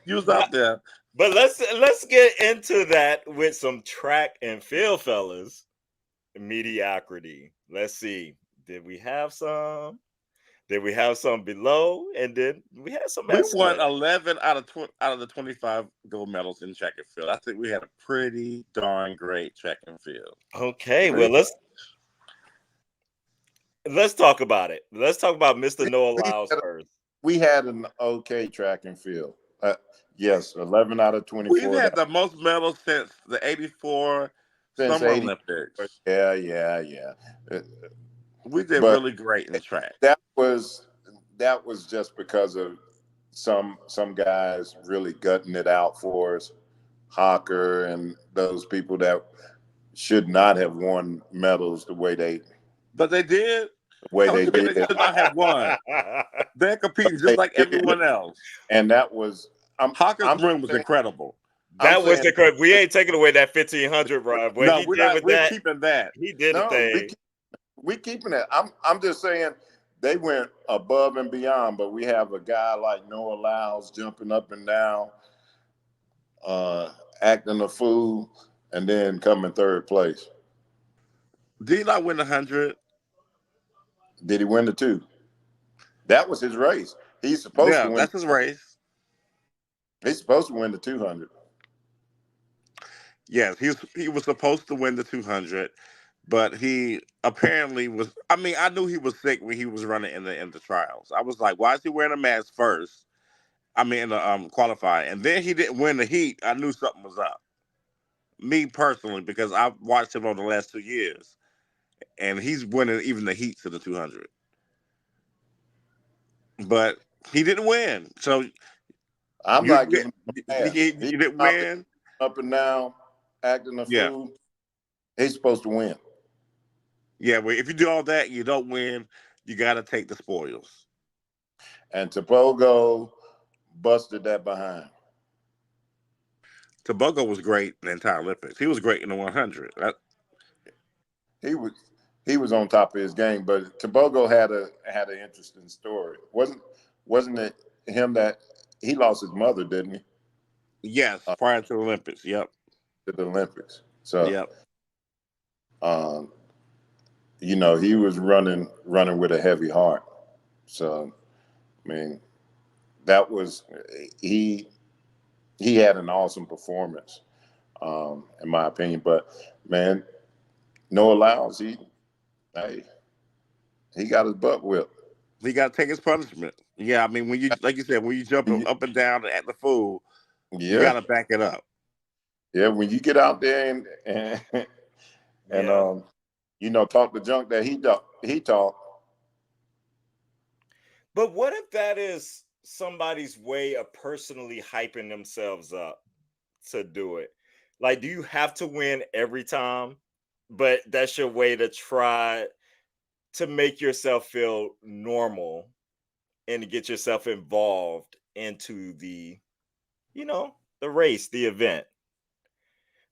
You was out there. But let's get into that with some track and field, fellas. Mediocrity. Let's see. Did we have some? Did we have some below? And then we had some We won excellent. 11 out of the 25 gold medals in track and field. I think we had a pretty darn great track and field. Okay, well let's talk about it. Let's talk about Mr. Noah We Lyles had, first. we had an okay track and field. Yes, 11 out of We've 24. had the most medals since the '84 Since Summer 80. Olympics. Yeah. Uh, We did But really great in track. that was just because of some guys really gutting it out for us. Hawker and those people that should not have won medals But they did. the way Don't they you mean they did. should not have won? They're competing just They like did. everyone else. And that was Hawker's I'm ring was saying incredible. I'm That was saying the correct. We ain't taking away that 1500 run. What No, he did with we're that, keeping that. he did a no, thing. we keeping it. I'm just saying they went above and beyond, but we have a guy like Noah Lyles jumping up and down, acting a fool, and then coming third place. Did he not win 100? Did he win the two? That was his race. He's supposed to Yeah, win. that's his race. He's supposed to win the 200. Yes, he was supposed to win the 200, but he apparently was. I mean, I knew he was sick when he was running in the trials. I was like, why is he wearing a mask first? I mean, in the qualifying, and then he didn't win the heat. I knew something was up. Me personally, because I've watched him over the last 2 years, and he's winning even the heats of the 200. But he didn't win, so I'm you not get giving him a you, pass. He's you didn't out there win. up and down, acting a Yeah, fool. He's supposed to win. yeah. Well, if you do all that, you don't win. You got to take the spoils. And Topogo busted that behind. Tobago was great in the entire Olympics. He was great in the 100. He was he was on top of his game, but Tobogo had an interesting story. Wasn't it him that he lost his mother, didn't he? Yes, prior to the Olympics. Yep, To the Olympics. So yep. um, he was running with a heavy heart. So I mean, that was he he had an awesome performance, in my opinion. But man, Noah Lyles, hey, he got his butt whipped. He got to take his punishment. Yeah, I mean, when you like you said, when you jump up and down at the fool, you Yeah, got to back it up. yeah. When you get out there and Yeah. talk the junk that he talked. But what if that is somebody's way of personally hyping themselves up to do it? Like, do you have to win every time? But that's your way to try to make yourself feel normal and to get yourself involved into the race, the event.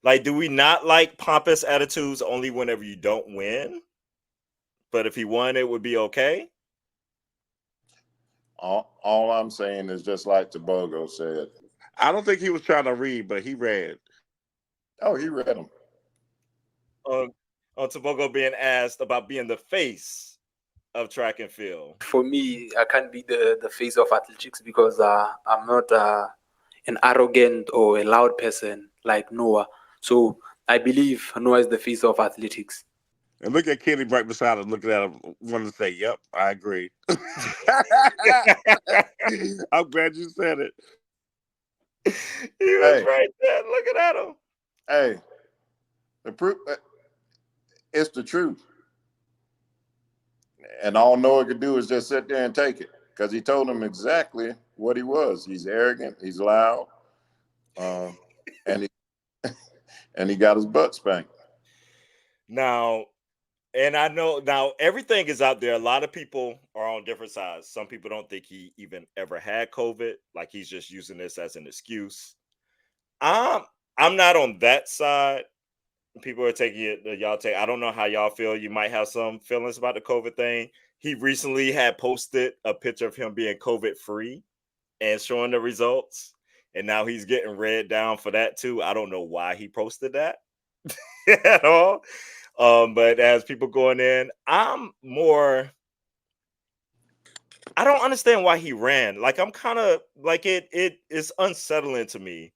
Like, do we not like pompous attitudes only whenever you don't win? But if he won, it would be okay. All I'm saying is just like Tobogo said. I don't think he was trying to read, but he read. Oh, he read them. On on Tobago being asked about being the face of track and field. For me, I can't be the face of athletics because I'm not an arrogant or a loud person like Noah. So I believe Noah is the face of athletics. And look at Kenny right beside him, looking at him, wanting to say, "Yep, I agree." I'm glad you said it. He was Hey, right there looking at him. hey, the proof. It's the truth, and all Noah could do is just sit there and take it because he told him exactly what he was. He's arrogant. He's loud, um, and he got his butt spanked. Now, and I know now everything is out there. A lot of people are on different sides. Some people don't think he even ever had COVID. Like he's just using this as an excuse. I'm I'm not on that side. People are taking it. Y'all take. I don't know how y'all feel. You might have some feelings about the COVID thing. He recently had posted a picture of him being COVID free and showing the results. and now he's getting read down for that too. I don't know why he posted that at all. But as people going in, I don't understand why he ran. Like, I'm kind of like, it is unsettling to me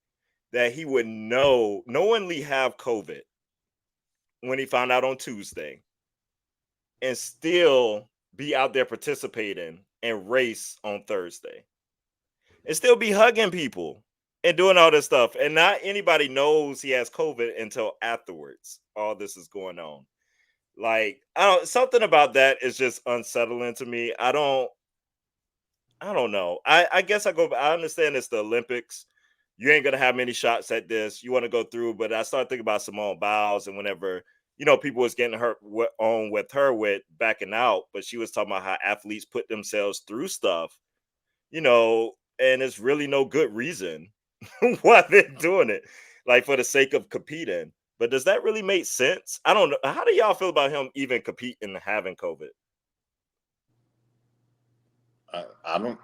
that he would knowingly have COVID when he found out on Tuesday and still be out there participating and race on Thursday and still be hugging people and doing all this stuff. And not anybody knows he has COVID until afterwards. All this is going on. Like, something about that is just unsettling to me. I don't know. I guess I understand it's the Olympics. You ain't gonna have many shots at this. You want to go through, but I started thinking about Simone Biles and whenever people was getting hurt on with her with backing out, but she was talking about how athletes put themselves through stuff, and it's really no good reason why they're doing it, like for the sake of competing. But does that really make sense? I don't know. How do y'all feel about him even competing and having COVID? I don't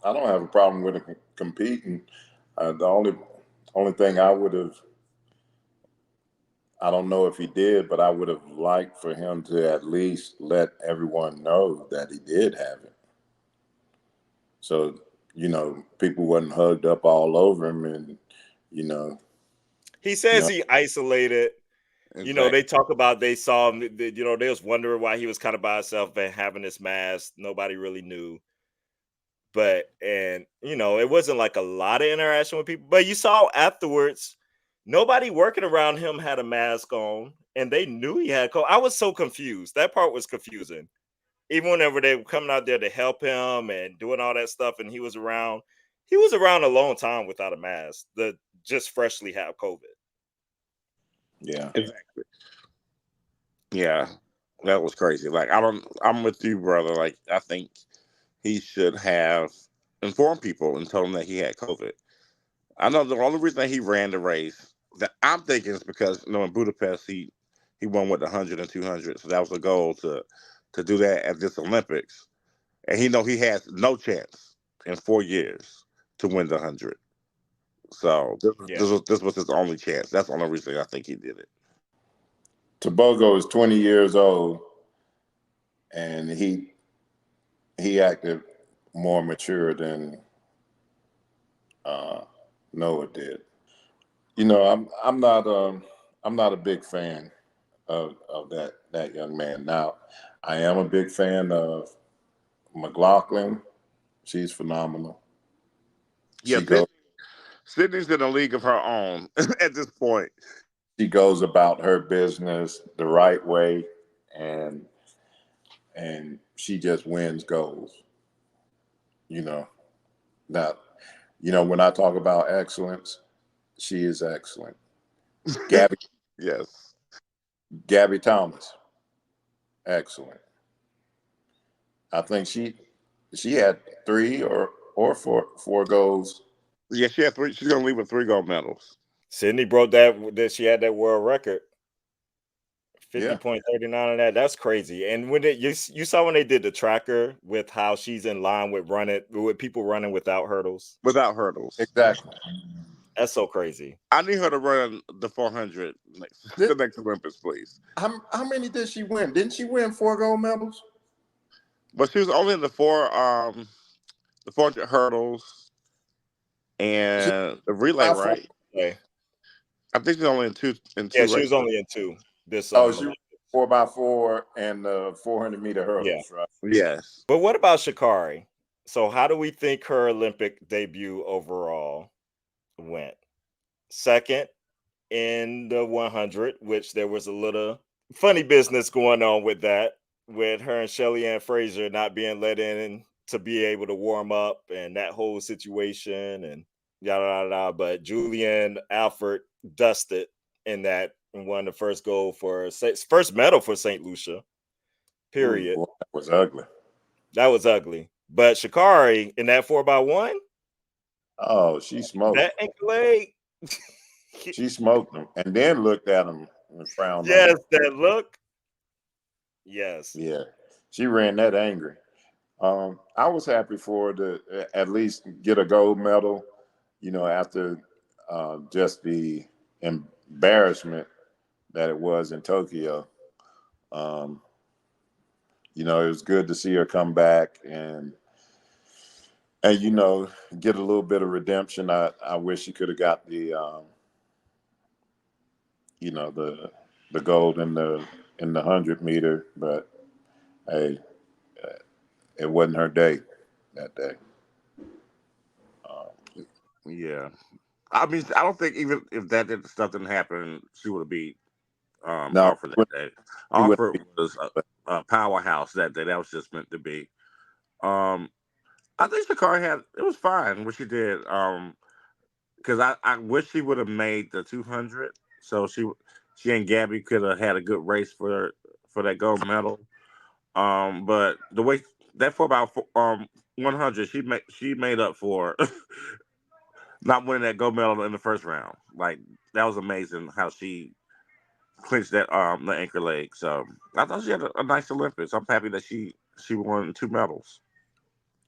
have a problem with him competing. The only thing I don't know if he did, but I would have liked for him to at least let everyone know that he did have it. So, people wasn't hugged up all over him, and you know, He you says know, he isolated. Exactly. They talk about they saw him. They was wondering why he was kind of by himself and having this mask. Nobody really knew, but it wasn't like a lot of interaction with people. But you saw afterwards, nobody working around him had a mask on, and they knew he had COVID. I was so confused. That part was confusing. Even whenever they were coming out there to help him and doing all that stuff, and he was around. He was around a long time without a mask. The just freshly have COVID. yeah. Exactly. Yeah, that was crazy. Like, I'm with you, brother. Like, I think he should have informed people and told them that he had COVID. I know the only reason that he ran the race that I'm thinking is because in Budapest he won with the 100 and 200, so that was the goal to do that at this Olympics, and he has no chance in 4 years to win the 100. So Yeah. this was his only chance. That's the only reason I think he did it. Tobogo is 20 years old, and he acted more mature than uh, Noah did. I'm not a big fan of that young man. Now, I am a big fan of McLaughlin. She's phenomenal. Yeah, She goes Sydney's in a league of her own at this point. she goes about her business the right way, and she just wins goals. You know. Now, when I talk about excellence, she is excellent. Gabby Yes. Gabby Thomas, excellent. I think she had three or four goals. Yeah, she had three. She's gonna leave with 3 gold medals. Sydney broke that she had that world record. Yeah, 50.39 on that. That's crazy. And when you saw when they did the tracker with how she's in line with people running without hurdles. Without hurdles. exactly. That's so crazy. I need her to run the 400 Did, the next Olympics, please. how many did she win? Didn't she win 4 gold medals? But she was only in the 400 hurdles She and the relay, by four. right? Okay. I think she's only in Yeah, two she was races. only in two this Oh, she Olympics. won 4x4 and 400-meter Yeah. hurdles, right? Yes. But what about Sha'Carri? So how do we think her Olympic debut overall went? Second in the 100, which there was a little funny business going on with that, with her and Shelly Ann Fraser not being let in to be able to warm up and that whole situation and yada yada yada. But Julian Alford dusted in that and won the first gold first medal for St. Lucia. Ooh, Period. boy, that was ugly. That was ugly. But Sha'Carri in that 4x1, Oh, she smoked. that ankle leg. She smoked them, and then looked at him and frowned on Yes, him. that look. Yes. Yeah, she ran that angry. I was happy for her to at least get a gold medal. after just the embarrassment that it was in Tokyo, um, it was good to see her come back and get a little bit of redemption. I wish she could have got the gold in the 100 meter, but hey, it wasn't her day that day. Yeah. I mean, I don't think even if stuff didn't happen, she would have beat No, Hartford that day. he would Hartford be. was a powerhouse that day. That was just meant to be. Um, I think Sha'Carri had it was fine what she did. Because I wish she would have made the 200, so she and Gabby could have had a good race for that gold medal. But the way that for about 100, she made up for not winning that gold medal in the first round. Like that was amazing how she clinched that the anchor leg. So I thought she had a nice Olympics. I'm happy that she won 2 medals.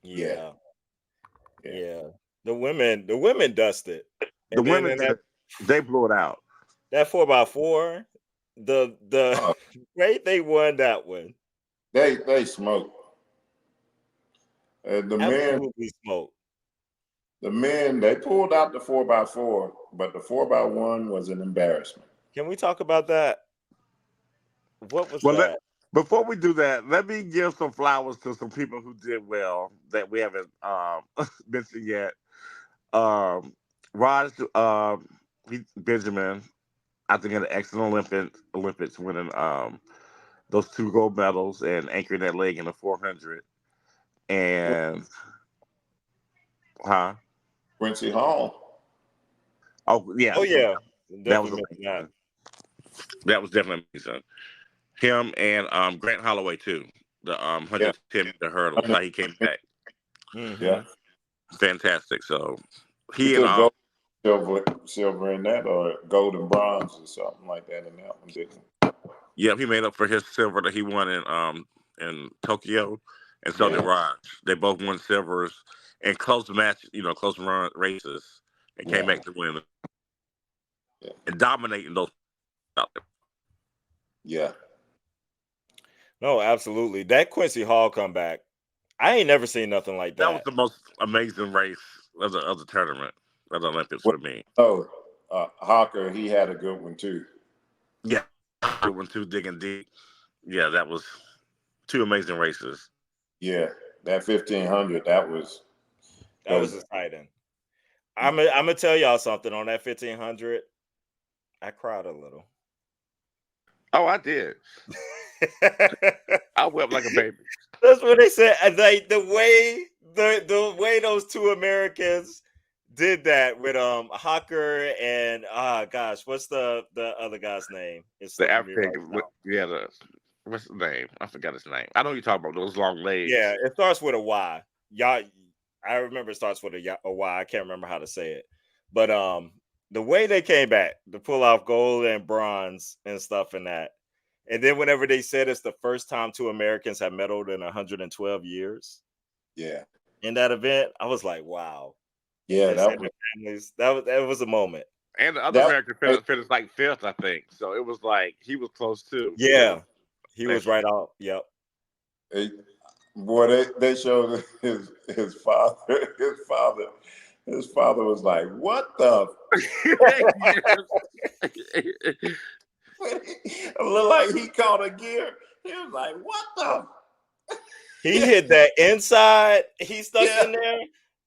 Yeah, Yeah, yeah. yeah. The women dusted, The and then women in that they blew it out. that 4x4, the Oh, way they won that one, they smoked. The men, absolutely smoked. they pulled out the 4x4, but the 4x1 was an embarrassment. Can we talk about that? What was Well, that? before we do that, let me give some flowers to some people who did well that we haven't mentioned yet. Um, Raj Benjamin, I think, had an excellent Olympics winning those 2 gold medals and anchoring that leg in the 400. And huh? Quincy Hall. Oh Oh yes, yeah, that was definitely missing that. amazing. That was definitely amazing. Him and Grant Holloway too. The Yeah, 110-meter hurdles, how he came back, yeah. Hmm. fantastic. So He he and took gold, silver in that, or gold and bronze, or something like that in that one, didn't yeah, he made up for his silver that he won in Tokyo, and he? so did Yeah, Raj. They both won silvers in close match, close run races, and came yeah, back to win yeah, and dominating those. yeah. No, absolutely. That Quincy Hall comeback, I ain't never seen nothing like That was that. the most amazing race of the tournament of the Olympics Well, for me. oh, Hawker, he had a good one too. Yeah, good one too, digging deep. Yeah, that was 2 amazing races. Yeah, that 1500, that was That was because exciting. I'm gonna tell y'all something on that 1500. I cried a little. Oh, I did. I wept like a baby. That's what they said. And like the way those two Americans did that with Hawker and gosh, what's the other guy's name? It's The slipping me right African, now. yeah, what's the name? I forgot his name. I know you're talking about those long Yeah, legs. it starts with a Y. Y'all, I remember it starts with a Y. I can't remember how to say it, but the way they came back to pull off gold and bronze and stuff in that, and then whenever they said it's the first time two Americans have medaled in 112 years yeah, in that event, I was like, wow. yeah, They that said was their families. That was a moment. And the other that. American finished like fifth, I think. So it was like he was close too. So Yeah, he they, was right off. Yep. It, boy, they showed his father. His father was like, "What the?" It looked like he caught a gear. He was like, "What the?" He hit that inside. He stuck Yeah, in there.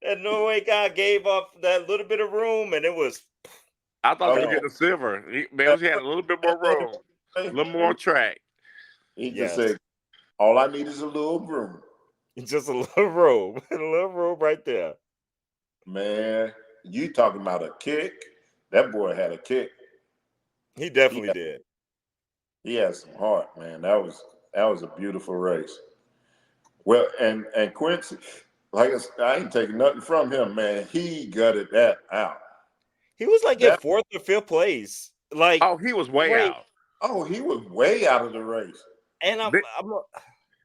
That Norway guy gave up that little bit of room, and it was I thought you were oh getting gone. a silver. Man, he had a little bit more room, a little more track. he just Yes, said, "All I need is a little room." just a little room, a little room right there. Man, you talking about a kick? That boy had a kick. He He definitely had, did. he had some heart, man. That was a beautiful race. Well, and Quincy, like I ain't taking nothing from him, man. He gutted that out. He was like in That fourth or fifth place, like Oh, he was way right. out. he was way out of the race. And They- I'm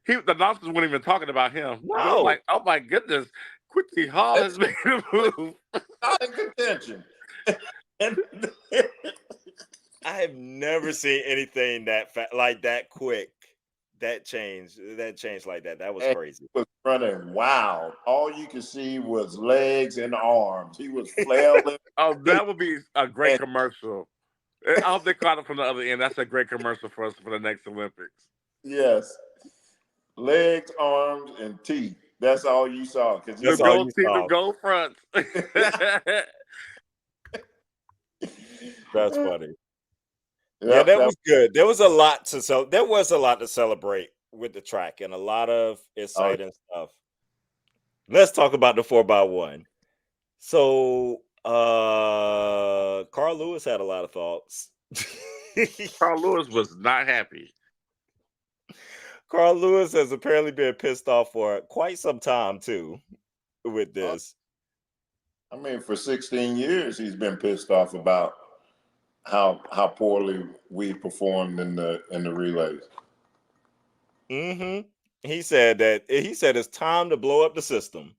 the announcers weren't even talking about him. They were no, like, "Oh my goodness, Quincy Hall They has made a move." not in attention. And I have never seen anything like that quick. That changed like that. That was he crazy. was running wild. All you could see was legs and arms. He was flailing. Oh, that would be a great And commercial. I hope they caught it from the other end. That's a great commercial for us for the next Olympics. yes, legs, arms, and teeth. That's all you saw. Because The That's all you gold team, the saw. gold fronts. That's funny. Yeah, yep, that was good. There was a lot to celebrate with the track and a lot of oh, exciting stuff. Let's talk about the 4x1. So Carl Lewis had a lot of thoughts. Carl Lewis was not happy. Carl Lewis has apparently been pissed off for quite some time too with oh, this. I mean, for 16 years, he's been pissed off about how poorly we performed in the relays. He said it's time to blow up the system.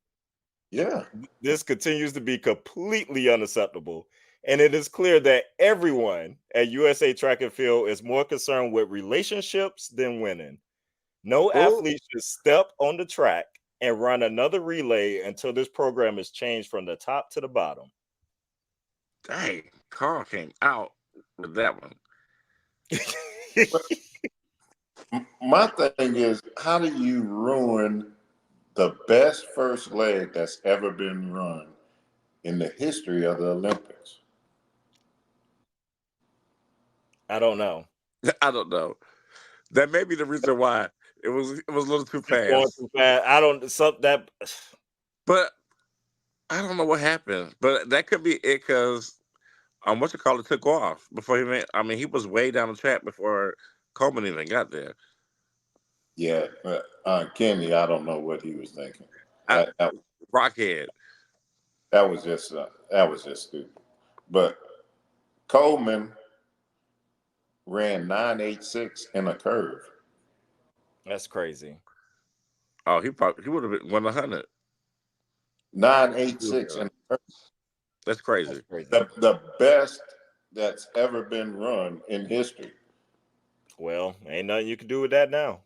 Yeah. This continues to be completely unacceptable. And it is clear that everyone at USA Track and Field is more concerned with relationships than winning. No Well, athlete should step on the track and run another relay until this program is changed from the top to the bottom. Dang, Carl came out with that one. my thing is, how do you ruin the best first leg that's ever been run in the history of the Olympics? I don't know. I don't know. That may be the reason why it was a little too It's going fast. too fast. I don't that But I don't know what happened. But that could be it because what you call it took off before he went. I mean, he was way down the track before Coleman even got there. Yeah, Kenny, I don't know what he was thinking. I, That Rockhead. was just stupid. But Coleman ran 9.86 in a curve. that's crazy. Oh, he would have been 100. 9.86 in a curve. That's That's crazy. crazy. The best that's ever been run in history. Well, ain't nothing you can do with that now.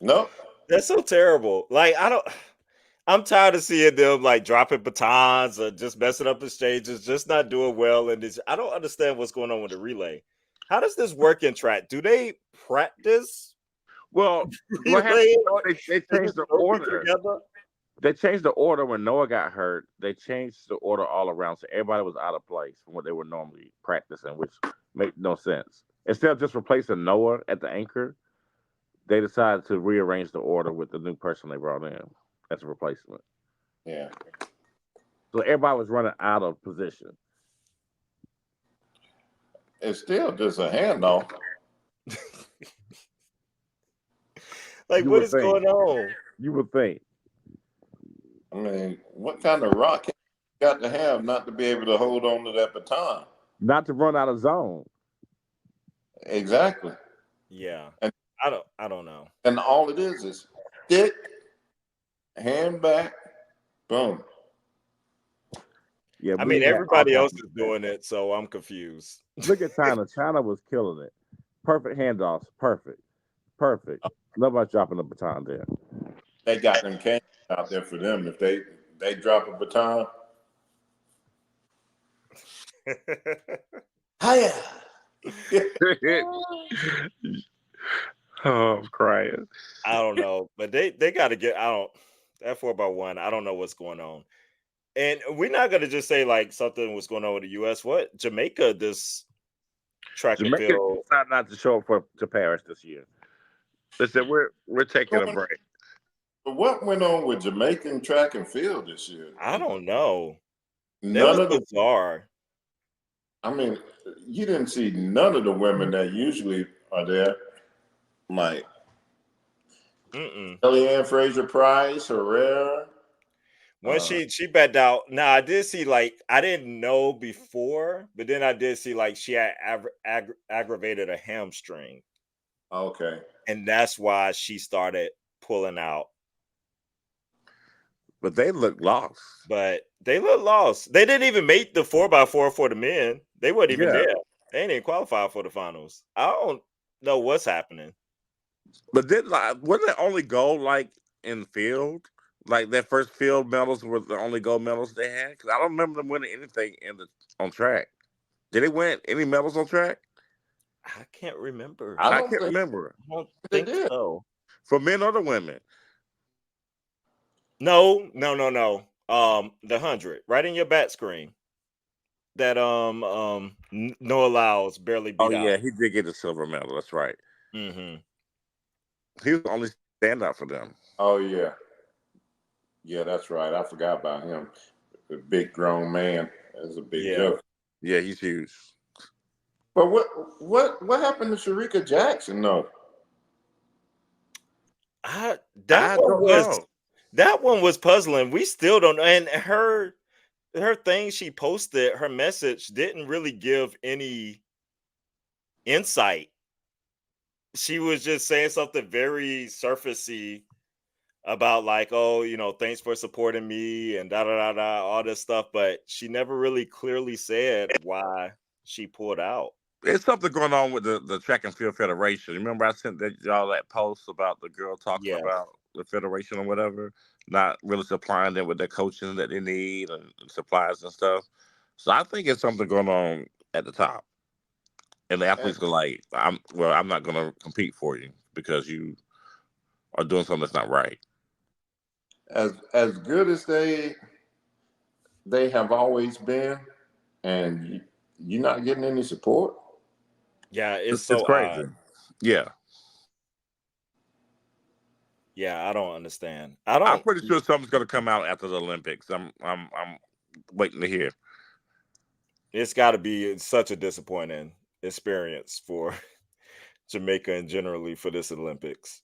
No, That's so terrible. Like I'm tired of seeing them like dropping batons or just messing up the stages, just not doing well. And I don't understand what's going on with the relay. How does this work in track? Do they practice Well, what happened? relay or They is changed this the working order. together? They changed the order when Noah got hurt. They changed the order all around, so everybody was out of place from what they were normally practicing, which made no sense. Instead of just replacing Noah at the anchor, they decided to rearrange the order with the new person they brought in as a replacement. yeah, So everybody was running out of position. it's still just a handoff. Like, You what would is think. going on? You would think. I mean, what kind of rock you got to have not to be able to hold on to that baton? Not to run out of zone. Exactly. Yeah. And I don't know. all it is stick, hand back, boom. Yeah, I we mean, had all everybody kinds else of is mistakes. doing it, so I'm confused. Look at China. China was killing it. Perfect handoffs. Perfect. Perfect. Nobody dropping the baton there. They got them cans out there for them. If they drop a baton, hiya. Oh, I'm crying. I don't know, but they got to get. I don't that 4x1. I don't know what's going on, and we're not gonna just say like something was going on with the U.S. What Jamaica? This track and Jamaica field. decided not to show up to Paris this year. They said we're taking a break. But what went on with Jamaican track and field this year? I don't know. That None was of the. bizarre. I mean, you didn't see none of the women that usually are there, like Mm-mm. Kellyanne Fraser Price, Herrera. When she backed out. Now I did see like I didn't know before, but then I did see like she had aggravated a hamstring, Okay. and that's why she started pulling out. But they look lost. But they look lost. They didn't even make the 4x4 for the men. They weren't even Yeah. there. They ain't even qualify for the finals. I don't know what's happening. But then, like, wasn't the only gold like in field? Like their first field medals were the only gold medals they had. Because I don't remember them winning anything on track. Did they win any medals on track? I can't remember. I I don't can't think remember I don't they think did. so. for men or the women. No. The 100 right in your bat screen. That Noah Lyles barely Oh beat yeah, out. he did get the silver medal. That's right. Mm-hmm. He was the only standout for them. Oh yeah, yeah, that's right. I forgot about him. The big grown man. That's a big Yeah. joke. Yeah, he's huge. But what happened to Sharika Jackson? No. That I one don't know. was puzzling. We still don't know. And her thing she posted, her message didn't really give any insight. She was just saying something very surfacey about like, oh, thanks for supporting me and da da da da, all this stuff, but she never really clearly said why she pulled out. It's something going on with the track and field federation. Remember, I sent y'all that post about the girl talking Yeah. about the federation or whatever, not really supplying them with the coaching that they need and supplies and stuff. So I think it's something going on at the top, and the As, athletes go like, I'm not going to compete for you because you are doing something that's not right." as good as they have always been, and you're not getting any support. Yeah, it's It's so odd. crazy. Yeah, Yeah, I don't understand. I I'm don't. pretty sure something's going to come out after the Olympics. I'm waiting to hear. It's got to be such a disappointing experience for Jamaica and generally for this Olympics.